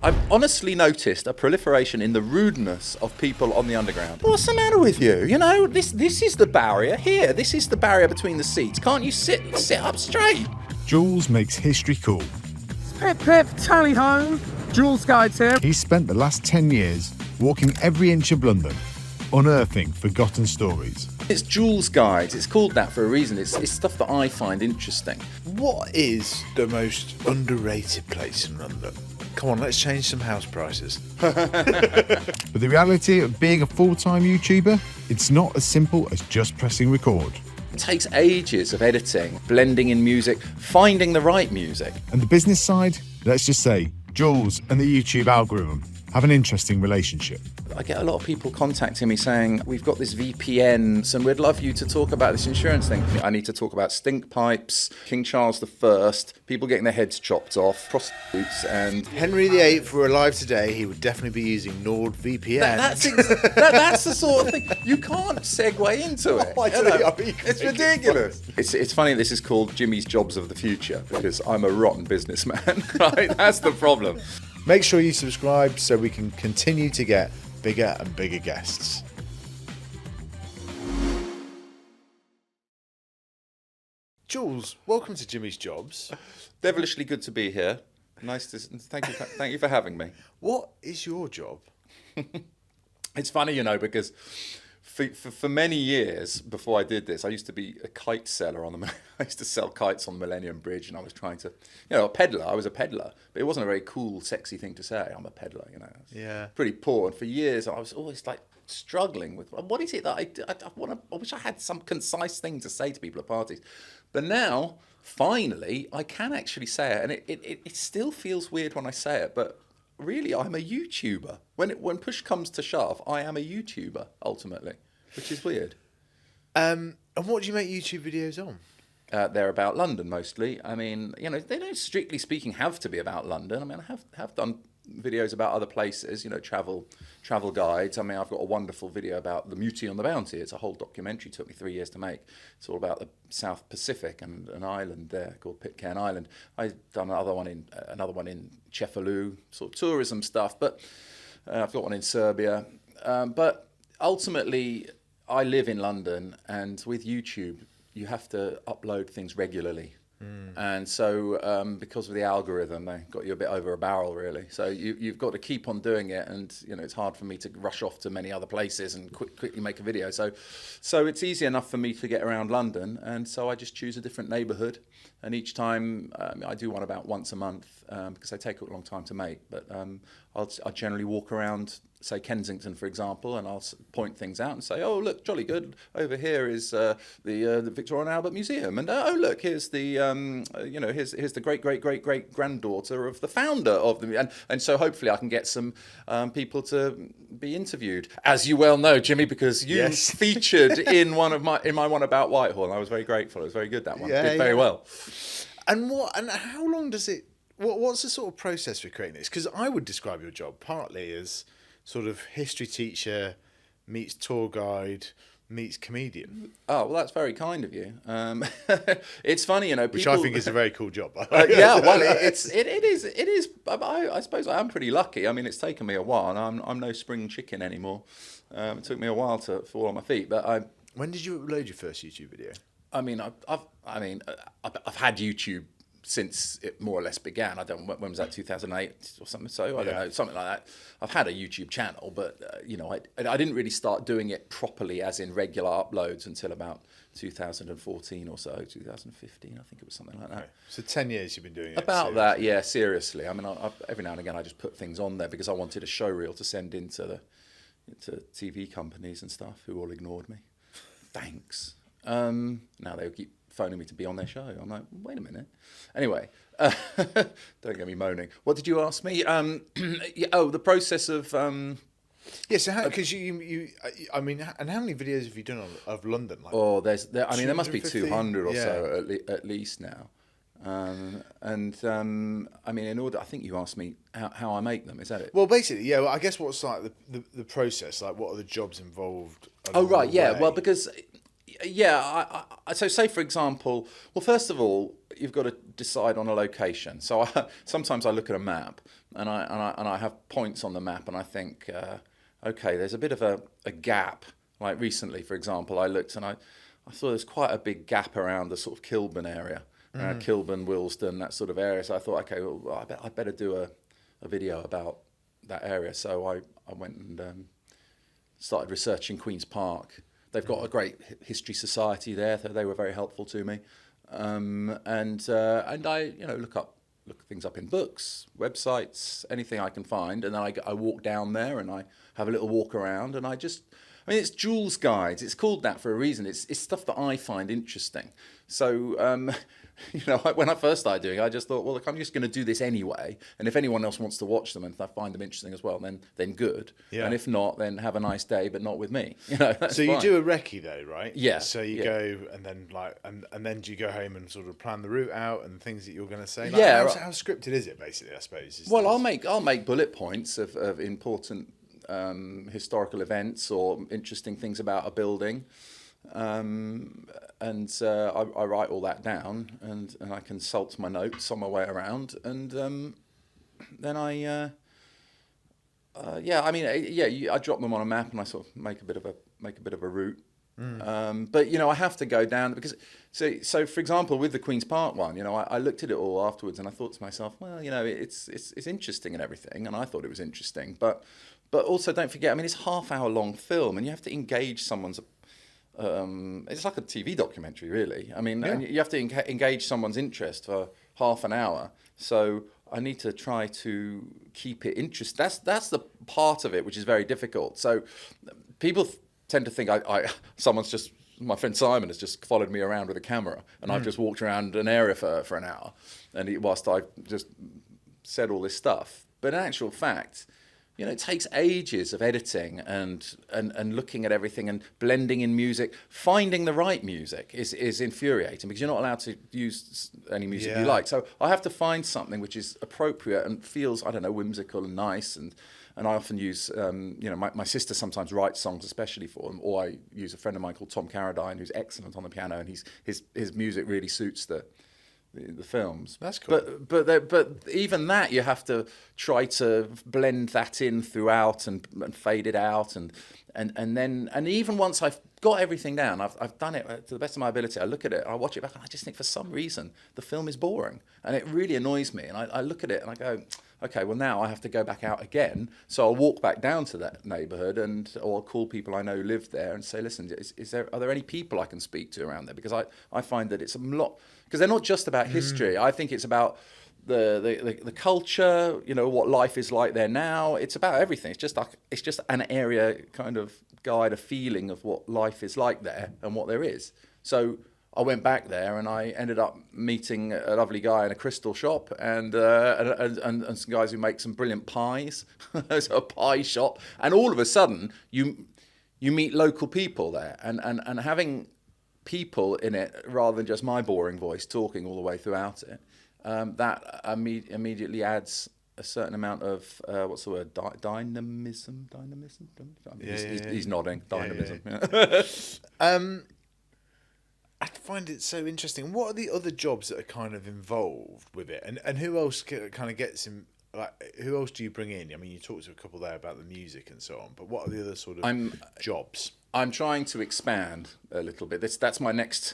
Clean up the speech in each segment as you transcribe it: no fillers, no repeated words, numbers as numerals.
I've honestly noticed a proliferation in the rudeness of people on the underground. What's the matter with you? You know, this is the barrier here. This is the barrier between the seats. Can't you sit up straight? Juolz makes history cool. Pip, pip, tally home. Joolz Guides here. He's spent the last 10 years walking every inch of London, unearthing forgotten stories. It's Joolz Guides. It's called that for a reason. It's stuff that I find interesting. What is the most underrated place in London? Come on, let's change some house prices. But the reality of being a full-time YouTuber, it's not as simple as just pressing record. It takes ages of editing, blending in music, finding the right music. And the business side, let's just say, Juolz and the YouTube algorithm have an interesting relationship. I get a lot of people contacting me saying, we've got this VPN, and we'd love you to talk about this insurance thing. I need to talk about stink pipes, King Charles I, people getting their heads chopped off, prostitutes, and... Henry VIII were alive today, he would definitely be using NordVPN. That's the sort of thing. You can't segue into it. It's ridiculous. It's funny this is called Jimmy's Jobs of the Future, because I'm a rotten businessman, right? That's the problem. Make sure you subscribe so we can continue to get bigger and bigger guests. Jules, welcome to Jimmy's Jobs. Devilishly good to be here. Nice to thank you for having me. What is your job? It's funny, you know, because for many years before I did this, I used to be a kite seller I used to sell kites on the Millennium Bridge, and I was trying to, a peddler. I was a peddler, but it wasn't a very cool, sexy thing to say. I'm a peddler, Yeah. Pretty poor. And for years, I was always like struggling with what is it that I wish I had some concise thing to say to people at parties. But now, finally, I can actually say it, and it still feels weird when I say it, but really, I'm a YouTuber. When push comes to shove, I am a YouTuber, ultimately, which is weird. And what do you make YouTube videos on? They're about London, mostly. I mean, they don't, strictly speaking, have to be about London. I mean, I have done videos about other places, travel guides. I mean, I've got a wonderful video about the Mutiny on the Bounty. It's a whole documentary. It took me 3 years to make. It's all about the South Pacific and an island there called Pitcairn Island. I've done another one in Cefalù, sort of tourism stuff. But I've got one in Serbia. But ultimately, I live in London, and with YouTube, you have to upload things regularly. And so because of the algorithm, they got you a bit over a barrel, really. So you've got to keep on doing it, and it's hard for me to rush off to many other places and quickly make a video. So it's easy enough for me to get around London, and so I just choose a different neighbourhood. And each time I do one about once a month because they take a long time to make. But I'll generally walk around, say Kensington, for example, and I'll point things out and say, oh, look, jolly good. Over here is the Victoria and Albert Museum. And oh, look, here's the, here's the great granddaughter of the founder of the... And so hopefully I can get some people to be interviewed. As you well know, Jimmy, because you featured in my one about Whitehall. And I was very grateful. It was very good, that one. Did very well. And how long does it... What's the sort of process for creating this? Because I would describe your job partly as sort of history teacher meets tour guide meets comedian. Oh, well, that's very kind of you. It's funny, people... Which I think is a very cool job. Yeah, well, it is. I suppose I am pretty lucky. I mean, it's taken me a while, and I'm no spring chicken anymore. It took me a while to fall on my feet, but When did you upload your first YouTube video? I mean, I've had YouTube since it more or less began. I don't know, when was that, 2008 or something? So I don't know, something like that. I've had a YouTube channel, but I didn't really start doing it properly, as in regular uploads, until about 2014 or so, 2015. I think it was something like that. Okay. So 10 years you've been doing it. About seriously. That, yeah, seriously. I mean, every now and again I just put things on there because I wanted a show reel to send into TV companies and stuff, who all ignored me. Thanks. Now they keep phoning me to be on their show. I'm like, wait a minute. Anyway, don't get me moaning. What did you ask me? The process of... Yeah, so how, because I mean, and how many videos have you done of London? Like, there must be 200 or so at least now. I mean, I think you asked me how I make them. Is that it? Well, basically, yeah. Well, I guess what's like the process? Like, what are the jobs involved? Oh, right, yeah. Well, because... Yeah, so say, for example, well, first of all, you've got to decide on a location. So sometimes I look at a map and I have points on the map and I think, okay, there's a bit of a gap. Like recently, for example, I looked and I thought there's quite a big gap around the sort of Kilburn area, Kilburn, Willesden, that sort of area. So I thought, okay, well, I better do a video about that area. So I went and started researching Queen's Park. They've got a great history society there. So they were very helpful to me. And I, look things up in books, websites, anything I can find. And then I walk down there and I have a little walk around and it's Joolz Guides. It's called that for a reason. It's stuff that I find interesting. So, when I first started doing it, I just thought, well, look, I'm just going to do this anyway. And if anyone else wants to watch them and if I find them interesting as well, then good. Yeah. And if not, then have a nice day, but not with me. So you do a recce though, right? Yeah. So you go and then and then do you go home and sort of plan the route out and things that you're going to say? How scripted is it basically? I suppose. I'll make bullet points of important historical events or interesting things about a building, and I write all that down and I consult my notes on my way around, and then I drop them on a map and I sort of make a bit of a route. But I have to go down because so for example with the Queen's Park one, I looked at it all afterwards and I thought to myself, well, it's interesting and everything, and I thought it was interesting, but also don't forget, it's a half-hour long film and you have to engage someone's. It's like a TV documentary, really. And you have to engage someone's interest for half an hour. So I need to try to keep it interesting. That's the part of it which is very difficult. So people tend to think my friend Simon has just followed me around with a camera and I've just walked around an area for an hour and whilst I just said all this stuff. But in actual fact, it takes ages of editing and looking at everything and blending in music. Finding the right music is infuriating because you're not allowed to use any music you like. So I have to find something which is appropriate and feels, whimsical and nice. And I often use, my sister sometimes writes songs especially for them, or I use a friend of mine called Tom Carradine who's excellent on the piano, and his music really suits the films. That's cool. But even that you have to try to blend that in throughout and fade it out and even once I've got everything down, I've done it to the best of my ability. I look at it, I watch it back, and I just think for some reason the film is boring, and it really annoys me. And I look at it and I go, okay, well now I have to go back out again. So I'll walk back down to that neighbourhood or I'll call people I know live there and say, listen, are there any people I can speak to around there? Because I find that it's a lot, because they're not just about history. I think it's about the culture, what life is like there now. It's about everything. It's just an area kind of guide, a feeling of what life is like there and what there is. So I went back there and I ended up meeting a lovely guy in a crystal shop and some guys who make some brilliant pies. There's a pie shop, and all of a sudden you meet local people there, and having people in it rather than just my boring voice talking all the way throughout it, that immediately adds a certain amount of what's the word? Dynamism. He's nodding. Dynamism. Yeah. I find it so interesting. What are the other jobs that are kind of involved with it, and who else kind of gets in? Like, who else do you bring in? You talked to a couple there about the music and so on, but what are the other sort of jobs? I'm trying to expand a little bit. That's my next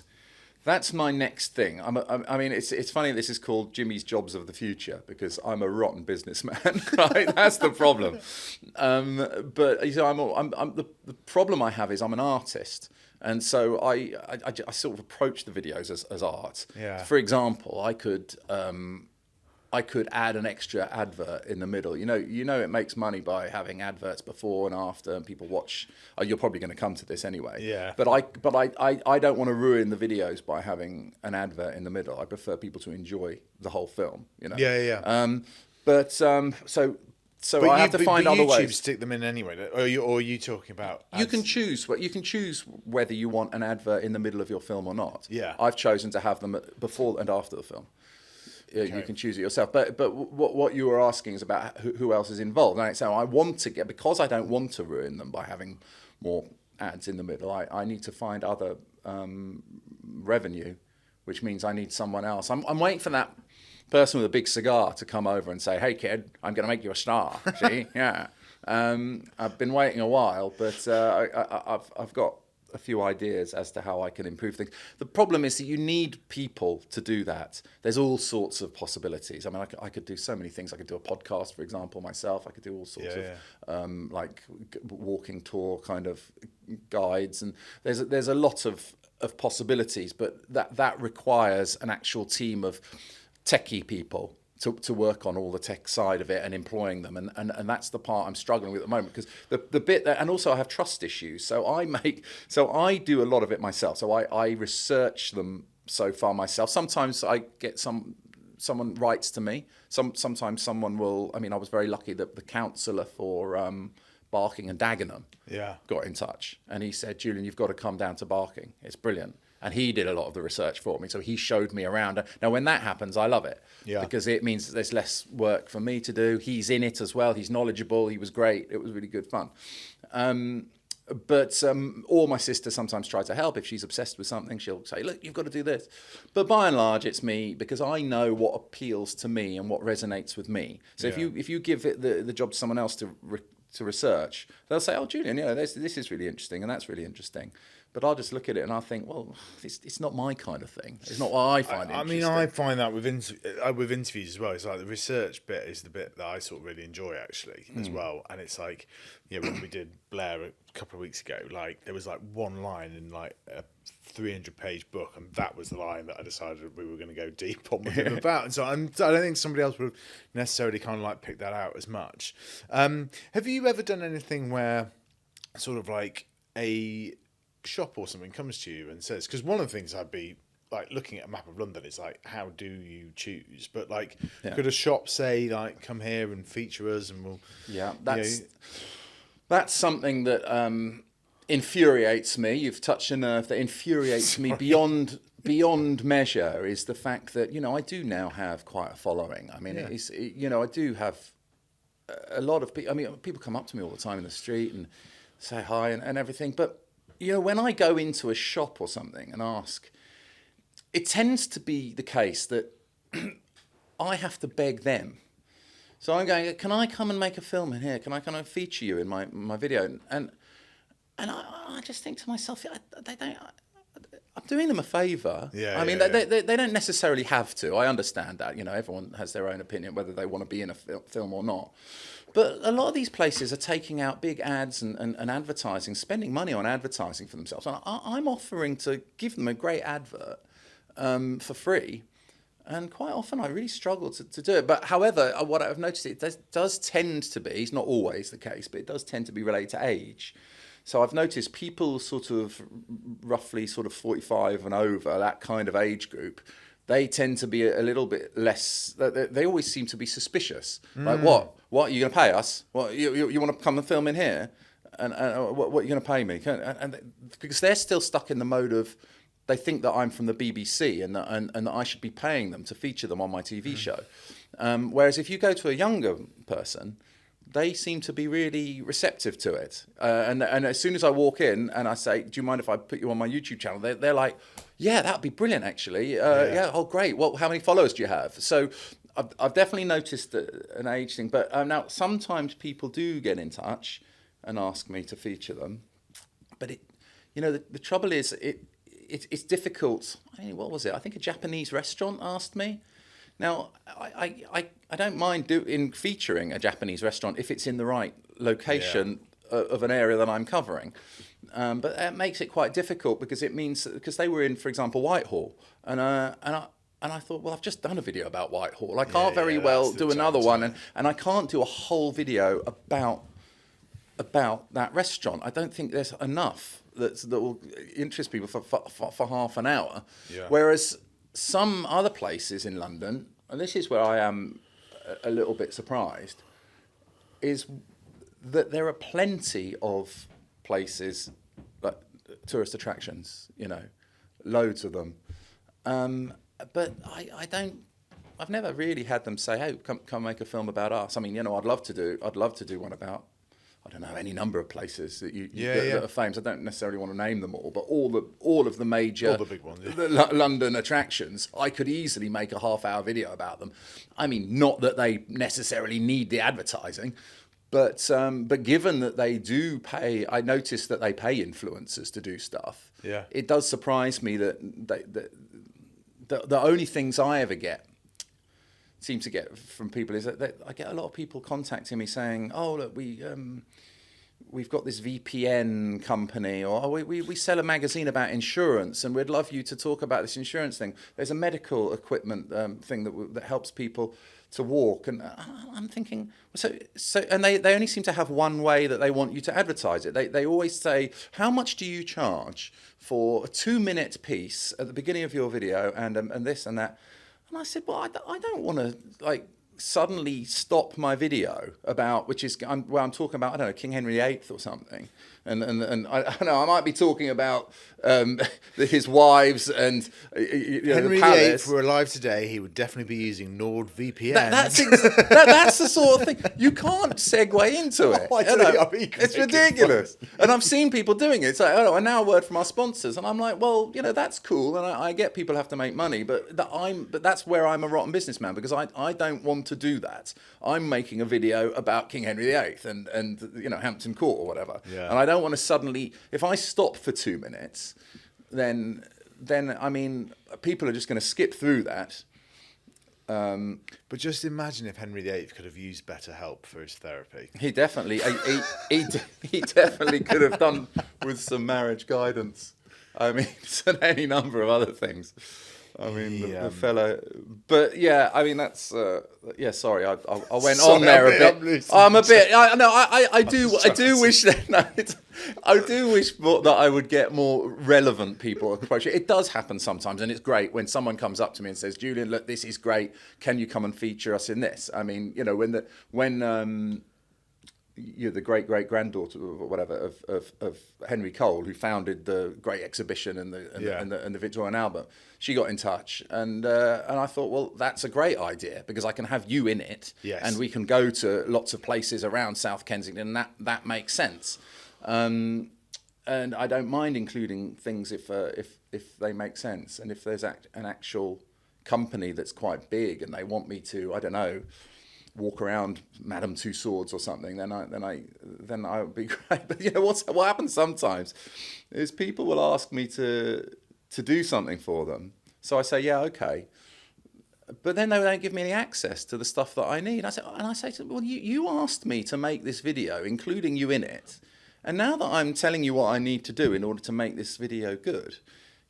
thing. It's funny. This is called Jimmy's Jobs of the Future because I'm a rotten businessman. Right, that's the problem. But the problem I have is I'm an artist, and so I sort of approach the videos as art. Yeah. For example, I could add an extra advert in the middle. It makes money by having adverts before and after, and people watch. You're probably going to come to this anyway. Yeah. But I don't want to ruin the videos by having an advert in the middle. I prefer people to enjoy the whole film. Yeah. So I have to find other ways. YouTube stick them in anyway, or are you talking about ads? You can choose whether you want an advert in the middle of your film or not. Yeah. I've chosen to have them before and after the film. Okay. You can choose it yourself. But what you were asking is about who else is involved. And so I want to because I don't want to ruin them by having more ads in the middle. I need to find other revenue which means I need someone else. I'm waiting for that person with a big cigar to come over and say, "Hey kid, I'm going to make you a star." See, yeah. I've been waiting a while, but I've got a few ideas as to how I can improve things. The problem is that you need people to do that. There's all sorts of possibilities. I mean, I could do so many things. I could do a podcast, for example, myself. I could do all sorts of like walking tour kind of guides, and there's a lot of possibilities. But that requires an actual team of techie people to work on all the tech side of it and employing them, and that's the part I'm struggling with at the moment, because the bit that, and also I have trust issues, so I do a lot of it myself, so I research them so far myself. Sometimes I get someone writes to me, sometimes someone will. I mean, I was very lucky that the councillor for Barking and Dagenham got in touch, and he said, "Julian, you've got to come down to Barking, it's brilliant." And he did a lot of the research for me. So he showed me around. Now, when that happens, I love it. Because it means there's less work for me to do. He's in it as well. He's knowledgeable. He was great. It was really good fun. Or my sister sometimes tries to help. If she's obsessed with something, she'll say, "Look, you've got to do this." But by and large, it's me, because I know what appeals to me and what resonates with me. So if you give it the job to someone else to research, they'll say, "Oh, Julian, this is really interesting and that's really interesting." But I'll just look at it and I think, well, it's not my kind of thing. It's not what I find interesting. I mean, I find that with interviews as well. It's like the research bit is the bit that I sort of really enjoy, actually, as well. And it's like, when we did Blair a couple of weeks ago, like there was like one line in like a 300-page book, and that was the line that I decided we were going to go deep on with him about. And so I don't think somebody else would have necessarily kind of like picked that out as much. Have you ever done anything where sort of like a shop or something comes to you and says, because one of the things I'd be like looking at a map of London is like, how do you choose? But like, could a shop say like, come here and feature us and we'll... Yeah, that's something that infuriates me. You've touched a nerve that infuriates me beyond measure, is the fact that, I do now have quite a following. I mean, I do have a lot of people. I mean, people come up to me all the time in the street and say hi and everything, but when I go into a shop or something and ask, it tends to be the case that I have to beg them. So I'm going, "Can I come and make a film in here? Can I kind of feature you in my video?" And I just think to myself, I'm doing them a favour. I mean, they don't necessarily have to. I understand that. Everyone has their own opinion whether they want to be in a film or not. But a lot of these places are taking out big ads and advertising, spending money on advertising for themselves. And I'm offering to give them a great advert for free. And quite often I really struggle to do it. But however, what I've noticed, it does tend to be, it's not always the case, but it does tend to be related to age. So I've noticed people sort of roughly sort of 45 and over, that kind of age group, they tend to be a little bit less, they always seem to be suspicious. Like, what are you going to pay us? What, you want to come and film in here? And what are you going to pay me? And because they're still stuck in the mode of, they think that I'm from the BBC and that I should be paying them to feature them on my TV show. Whereas if you go to a younger person, they seem to be really receptive to it. And as soon as I walk in and I say, "Do you mind if I put you on my YouTube channel?" They're like, "Yeah, that'd be brilliant, actually. Oh, great. Well, how many followers do you have?" So I've definitely noticed an age thing. But now sometimes people do get in touch and ask me to feature them. But the trouble is, it's difficult. I mean, what was it? I think a Japanese restaurant asked me. Now, I don't mind featuring a Japanese restaurant if it's in the right location of an area that I'm covering. But that makes it quite difficult, because it means, because they were in, for example, Whitehall, and I thought, well, I've just done a video about Whitehall. I can't very well do another one, and I can't do a whole video about that restaurant. I don't think there's enough that will interest people for half an hour. Yeah. Whereas some other places in London, and this is where I am a little bit surprised, is that there are plenty of places, like tourist attractions, loads of them. But I've never really had them say, "Hey, come make a film about us." I mean, I'd love to do one about I don't know, any number of places that Yeah. that are famous. I don't necessarily want to name them all, but all of the major, All the big ones, yeah. London attractions, I could easily make a half-hour video about them. I mean, not that they necessarily need the advertising, but given that they do pay, I noticed that they pay influencers to do stuff. Yeah. It does surprise me that the only things I ever seem to get from people is that I get a lot of people contacting me saying, "Oh, look, we've got this VPN company, or we sell a magazine about insurance, and we'd love you to talk about this insurance thing. There's a medical equipment thing that helps people to walk." And I'm thinking, and they only seem to have one way that they want you to advertise it. They always say, "How much do you charge for a 2-minute piece at the beginning of your video, and this and that?" And I said, "Well, I don't want to like suddenly stop my video about where I'm talking about, I don't know, King Henry VIII or something, and I don't know, I might be talking about his wives and Henry the palace. VIII were alive today, he would definitely be using NordVPN. That's the sort of thing you can't segue into it. Oh, I You know, know, I mean, you can it's make it ridiculous. And I've seen people doing it. It's like, oh, and now a word from our sponsors, and I'm like, well, that's cool, and I get people have to make money, but that's where I'm a rotten businessman, because I don't want to do that. I'm making a video about King Henry VIII and Hampton Court or whatever, and I don't want to suddenly, if I stop for 2 minutes, then I mean, people are just going to skip through that. But just imagine if Henry VIII could have used better help for his therapy. He definitely he definitely could have done with some marriage guidance. I mean, and any number of other things. I mean, the fellow, but yeah, I mean that's Sorry, I went on there a bit. I'm a bit. I do wish that. No, I do wish that I would get more relevant people approach it. It does happen sometimes, and it's great when someone comes up to me and says, "Julian, look, this is great. Can you come and feature us in this?" I mean, when you're the great-granddaughter or whatever of Henry Cole, who founded the Great Exhibition and the Victorian Albert. She got in touch, and I thought, well, that's a great idea, because I can have you in it, and we can go to lots of places around South Kensington. That makes sense, and I don't mind including things if they make sense, and if there's an actual company that's quite big and they want me to, I don't know, walk around Madame Two Swords or something, then I would be great. But what happens sometimes is people will ask me to do something for them. So I say, yeah, okay. But then they don't give me any access to the stuff that I need. I say to them, well, you asked me to make this video, including you in it. And now that I'm telling you what I need to do in order to make this video good,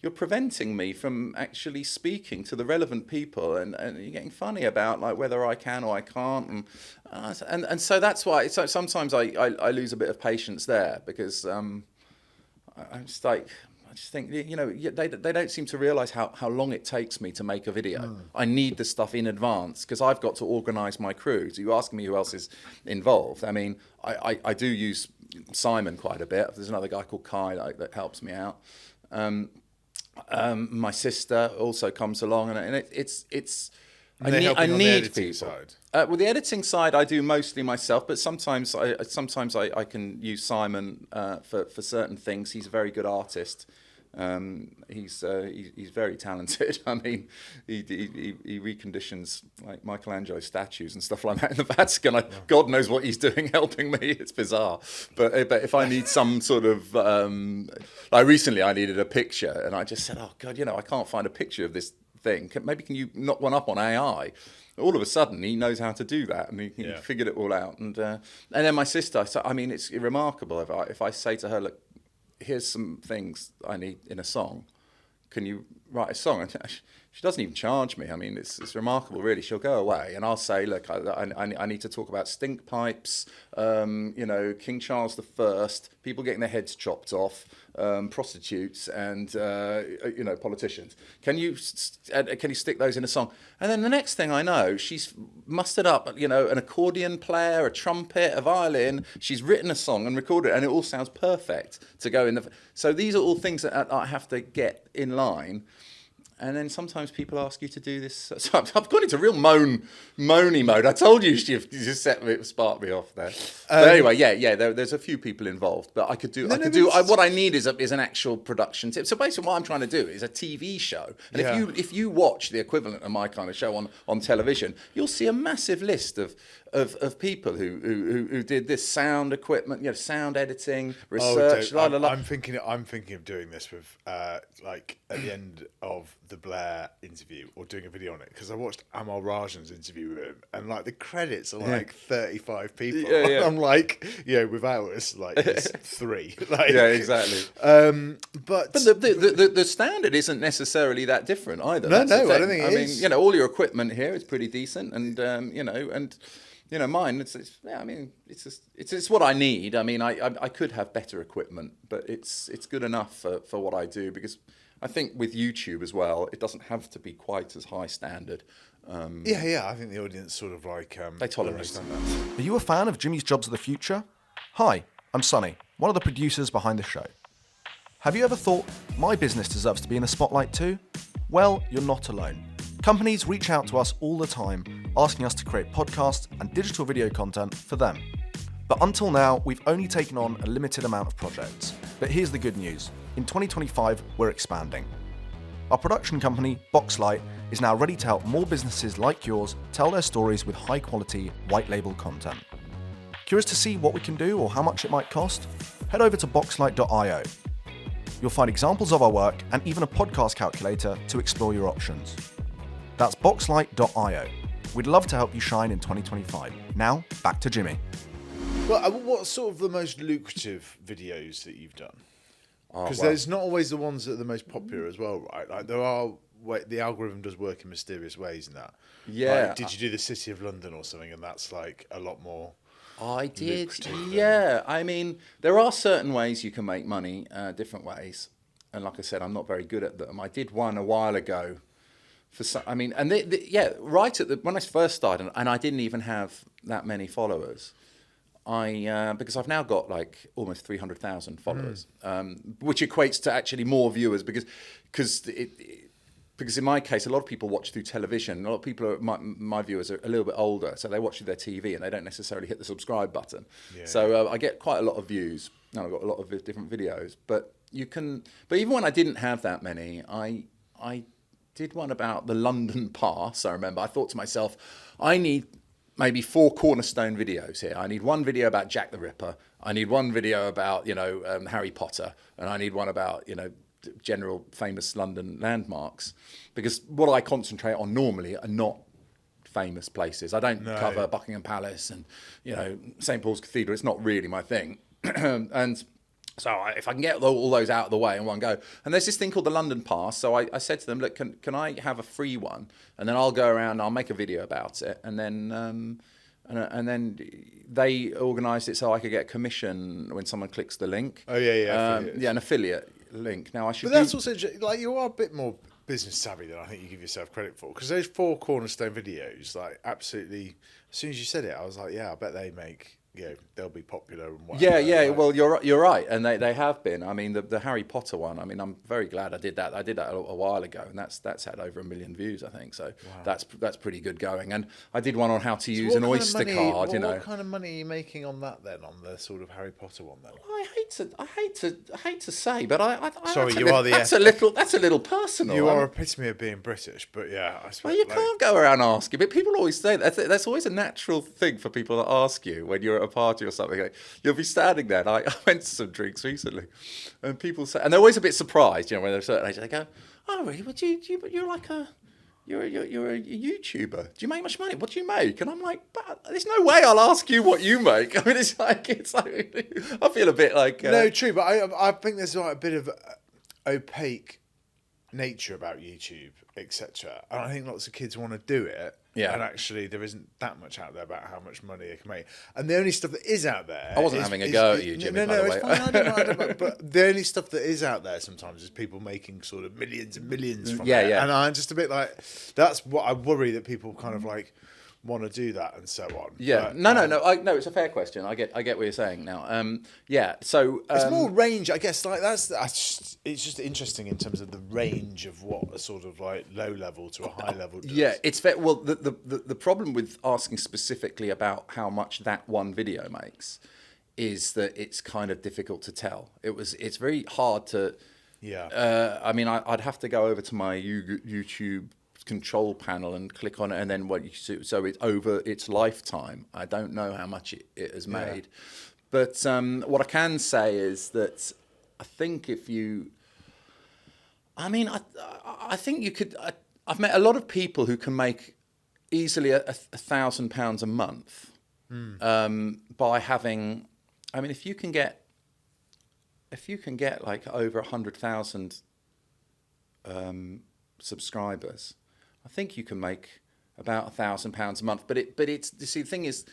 you're preventing me from actually speaking to the relevant people, and you're getting funny about like whether I can or I can't, and so that's why. So sometimes I lose a bit of patience there, because I just think they don't seem to realise how long it takes me to make a video. I need the stuff in advance because I've got to organise my crew. So you ask me who else is involved. I mean, I do use Simon quite a bit. There's another guy called Kite that helps me out. My sister also comes along, and it's. I need people. Side. Well, the editing side I do mostly myself, but sometimes I can use Simon for certain things. He's a very good artist. He's very talented. I mean, he reconditions like Michelangelo statues and stuff like that in the Vatican. God knows what he's doing helping me. It's bizarre. But if I need some sort of like recently, I needed a picture, and I just said, "Oh God, I can't find a picture of this thing. Maybe can you knock one up on AI?" All of a sudden, he knows how to do that, and he figured it all out. And then my sister. So, I mean, it's remarkable if I say to her, "Look, here's some things I need in a song. Can you write a song?" And she doesn't even charge me. I mean, it's remarkable, really. She'll go away, and I'll say, "Look, I need to talk about stink pipes, King Charles I, people getting their heads chopped off, prostitutes, and politicians. Can you stick those in a song?" And then the next thing I know, she's mustered up, an accordion player, a trumpet, a violin. She's written a song and recorded it, and it all sounds perfect to go in the. So these are all things that I have to get in line. And then sometimes people ask you to do this. So I've gone into real moany mode. I told you you just sparked me off there. But anyway, there's a few people involved, but I could do. What I need is an actual production tip. So basically, what I'm trying to do is a TV show. And if you watch the equivalent of my kind of show on television, you'll see a massive list of people who did this sound equipment, sound editing, research. I'm thinking of doing this with like at the end of the Blair interview, or doing a video on it, because I watched Amal Rajan's interview with him, and like the credits are like 35 people. Yeah. I'm like, without us, like there's 3. Like, yeah, exactly. But the standard isn't necessarily that different either. No, I don't think it is. All your equipment here is pretty decent, and mine. It's what I need. I mean, I could have better equipment, but it's good enough for what I do, because I think with YouTube as well, it doesn't have to be quite as high standard. I think the audience sort of like they tolerate that. Are you a fan of Jimmy's Jobs of the Future? Hi, I'm Sonny, one of the producers behind the show. Have you ever thought, my business deserves to be in the spotlight too? Well, you're not alone. Companies reach out to us all the time, asking us to create podcasts and digital video content for them. But until now, we've only taken on a limited amount of projects. But here's the good news. In 2025, we're expanding. Our production company, Boxlight, is now ready to help more businesses like yours tell their stories with high-quality, white-label content. Curious to see what we can do or how much it might cost? Head over to boxlight.io. You'll find examples of our work and even a podcast calculator to explore your options. That's boxlight.io. We'd love to help you shine in 2025. Now, back to Jimmy. Well, what's sort of the most lucrative videos that you've done? Because there's not always the ones that are the most popular as well, right? Like there are, the algorithm does work in mysterious ways in that. Yeah. Like, did you do the City of London or something, and that's like a lot more? I did, yeah. I mean, there are certain ways you can make money, different ways, and like I said, I'm not very good at them. I did one a while ago. Right at when I first started, and I didn't even have that many followers. Because I've now got like almost 300,000 followers, which equates to actually more viewers because in my case, a lot of people watch through television. A lot of people, my viewers are a little bit older, so they watch through their TV and they don't necessarily hit the subscribe button. Yeah. So I get quite a lot of views, and I've got a lot of different videos. But even when I didn't have that many, I did one about the London Pass. I remember I thought to myself, I need maybe 4 cornerstone videos here. I need one video about Jack the Ripper. I need one video about, Harry Potter. And I need one about, general famous London landmarks. Because what I concentrate on normally are not famous places. I don't cover Buckingham Palace and, St. Paul's Cathedral. It's not really my thing. And so if I can get all those out of the way in one go. And there's this thing called the London Pass. So I said to them, look, can I have a free one? And then I'll go around, I'll make a video about it. And then they organised it so I could get a commission when someone clicks the link. Oh, yeah. An affiliate link. Now, But that's also, like, you are a bit more business savvy than I think you give yourself credit for. Because those 4 cornerstone videos, like, absolutely, as soon as you said it, I was like, yeah, I bet they make... they'll be popular and whatever. Yeah. Well, you're right, and they have been. I mean, the Harry Potter one. I mean, I'm very glad I did that. I did that a while ago, and that's had over 1 million views, I think. So that's pretty good going. And I did one on how to use an Oyster card. What kind of money are you making on that then? On the sort of Harry Potter one then? Well, I hate to say, but sorry, you are the. That's a little personal. You are epitome of being British, but yeah, I suppose. Well, you can't go around asking. But people always say that's always a natural thing for people to ask you when you're at a party or something. Like, you'll be standing there. And I went to some drinks recently, and people say, and they're always a bit surprised, when they're a certain age. They go, "Oh, really? But you're like you're a YouTuber. Do you make much money? What do you make?" And I'm like, "But there's no way I'll ask you what you make." I mean, it's like I feel a bit like no, true, but I think there's like a bit of opaque nature about YouTube, etc. And I think lots of kids want to do it. Yeah. And actually, there isn't that much out there about how much money they can make. And the only stuff that is out there... I wasn't having a go at you, Jimmy, by the way. It's fine. But the only stuff that is out there sometimes is people making sort of millions and millions from it. Yeah. And I'm just a bit like... That's what I worry, that people kind of like want to do that and so on. Yeah, But, no. It's a fair question. I get what you're saying now. Yeah, so it's more range, I guess. Like that's it's just interesting in terms of the range of what a sort of like low level to a high level does. Yeah, it's fair. Well, the problem with asking specifically about how much that one video makes is that it's kind of difficult to tell. It's very hard to. Yeah. I mean, I'd have to go over to my YouTube control panel and click on it, and then what you see, so it's over its lifetime. I don't know how much it has made, but what I can say is that I think if you, I mean, I think you could. I've met a lot of people who can make easily £1,000 a month by having. I mean, if you can get like over 100,000 subscribers, I think you can make about £1,000 a month. But it's you see, the thing is,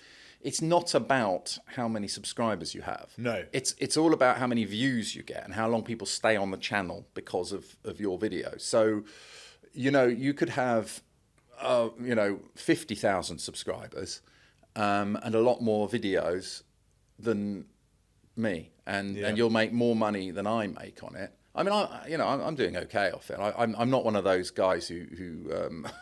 it's not about how many subscribers you have. No. It's all about how many views you get and how long people stay on the channel because of your video. So, you could have 50,000 subscribers and a lot more videos than me, and you'll make more money than I make on it. I mean, I'm doing okay off it. I'm not one of those guys who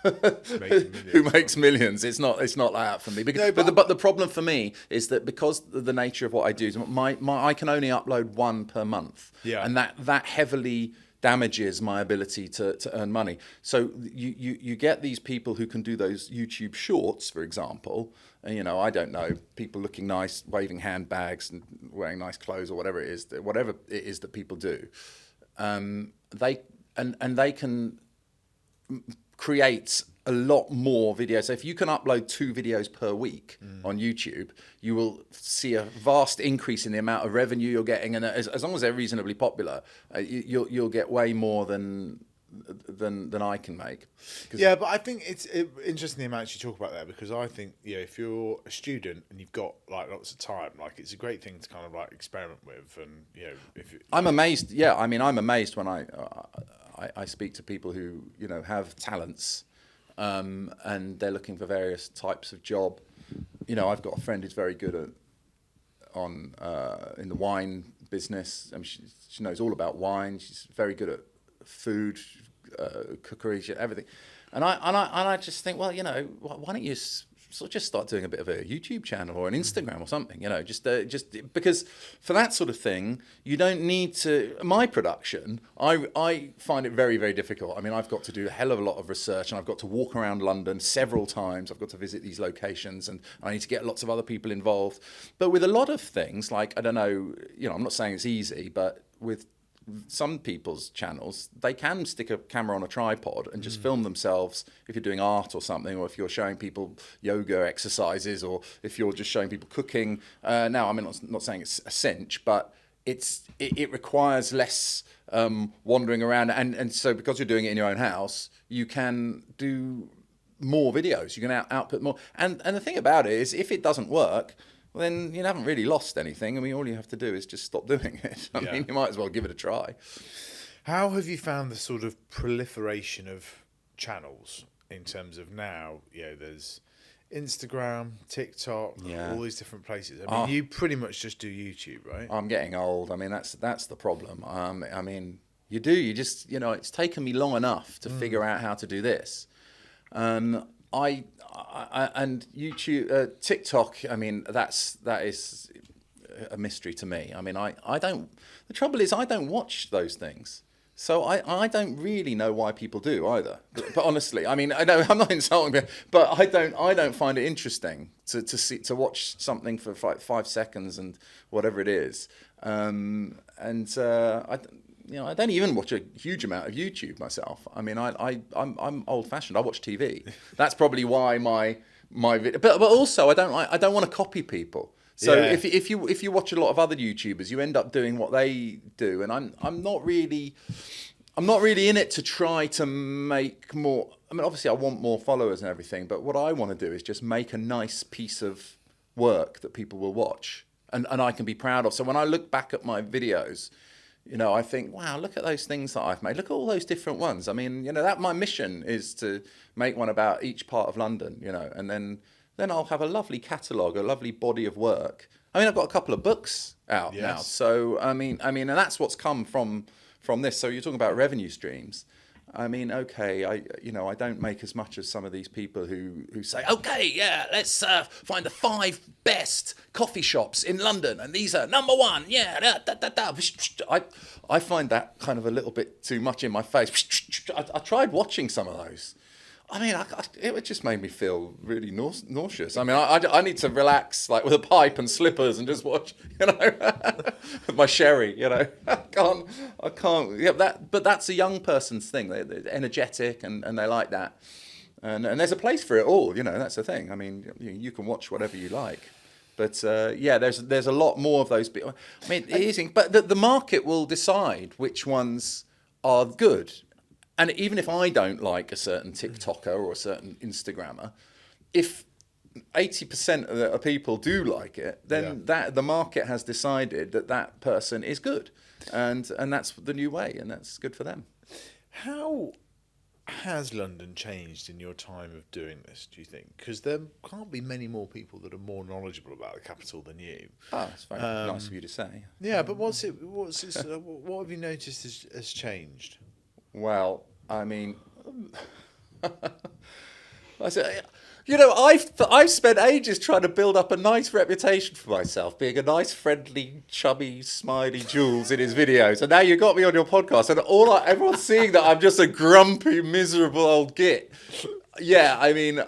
who makes millions. It's not like that for me. Because, but the problem for me is that because of the nature of what I do, is I can only upload one per month, and that heavily damages my ability to earn money. So you get these people who can do those YouTube shorts, for example, and I don't know, people looking nice, waving handbags and wearing nice clothes or whatever it is that people do. They can create a lot more videos. So if you can upload 2 videos per week on YouTube, you will see a vast increase in the amount of revenue you're getting, and as long as they're reasonably popular, you'll get way more than I can make. Yeah, but I think it's interesting the amount you talk about there, because I think if you're a student and you've got like lots of time, like it's a great thing to kind of like experiment with, and I'm amazed. Yeah, I mean, I'm amazed when I speak to people who have talents, and they're looking for various types of job. I've got a friend who's very good in the wine business. I mean, she knows all about wine. She's very good at food, cookery, everything, and I just think, well, why don't you sort of just start doing a bit of a YouTube channel or an Instagram or something, just because for that sort of thing you don't need to. My production, I find it very, very difficult. I mean, I've got to do a hell of a lot of research, and I've got to walk around London several times. I've got to visit these locations, and I need to get lots of other people involved. But with a lot of things, like, I don't know, I'm not saying it's easy, but with some people's channels, they can stick a camera on a tripod and just film themselves if you're doing art or something, or if you're showing people yoga exercises, or if you're just showing people cooking. Now, I mean, I'm not saying it's a cinch, but it requires less wandering around, and so because you're doing it in your own house, you can do more videos, you can output more. And the thing about it is, if it doesn't work, well, then you haven't really lost anything. I mean, all you have to do is just stop doing it. I mean, you might as well give it a try. How have you found the sort of proliferation of channels in terms of now, there's Instagram, TikTok, all these different places? I mean, you pretty much just do YouTube, right? I'm getting old. I mean, that's the problem. I mean, you just, it's taken me long enough to figure out how to do this. I and YouTube, TikTok. I mean, that is a mystery to me. I mean, I don't. The trouble is, I don't watch those things, so I don't really know why people do either. But honestly, I mean, I know I'm not insulting, but I don't find it interesting to watch something for 5 seconds and whatever it is. I don't even watch a huge amount of YouTube myself. I mean, I'm old-fashioned. I watch TV. That's probably why my video. But also, I don't want to copy people. So if you watch a lot of other YouTubers, you end up doing what they do, and I'm not really in it to try to make more. I mean, obviously, I want more followers and everything, but what I want to do is just make a nice piece of work that people will watch and I can be proud of. So when I look back at my videos, I think, wow, look at those things that I've made. Look at all those different ones. I mean, that my mission is to make one about each part of London, and then then I'll have a lovely catalogue, a lovely body of work. I mean, I've got a couple of books out now. So, I mean, and that's what's come from this. So you're talking about revenue streams. I mean, okay, I don't make as much as some of these people who say, okay, yeah, let's find the 5 best coffee shops in London, and these are number 1, yeah, I find that kind of a little bit too much in my face. I tried watching some of those. I mean, it just made me feel really nauseous. I mean, I need to relax, like with a pipe and slippers, and just watch, with my sherry. I can't. Yeah, but that's a young person's thing. They're energetic and they like that, and there's a place for it all. That's the thing. I mean, you can watch whatever you like, but there's a lot more of those. I mean, it is, but the market will decide which ones are good. And even if I don't like a certain TikToker or a certain Instagrammer, if 80% of the people do like it, then the market has decided that person is good, and that's the new way, and that's good for them. How has London changed in your time of doing this, do you think? Because there can't be many more people that are more knowledgeable about the capital than you. Oh, it's very nice of you to say. Yeah, but what have you noticed has changed? Well, I mean, I've spent ages trying to build up a nice reputation for myself, being a nice, friendly, chubby, smiley Joolz in his videos, and now you got me on your podcast, and everyone's seeing that I'm just a grumpy, miserable old git. Yeah, I mean,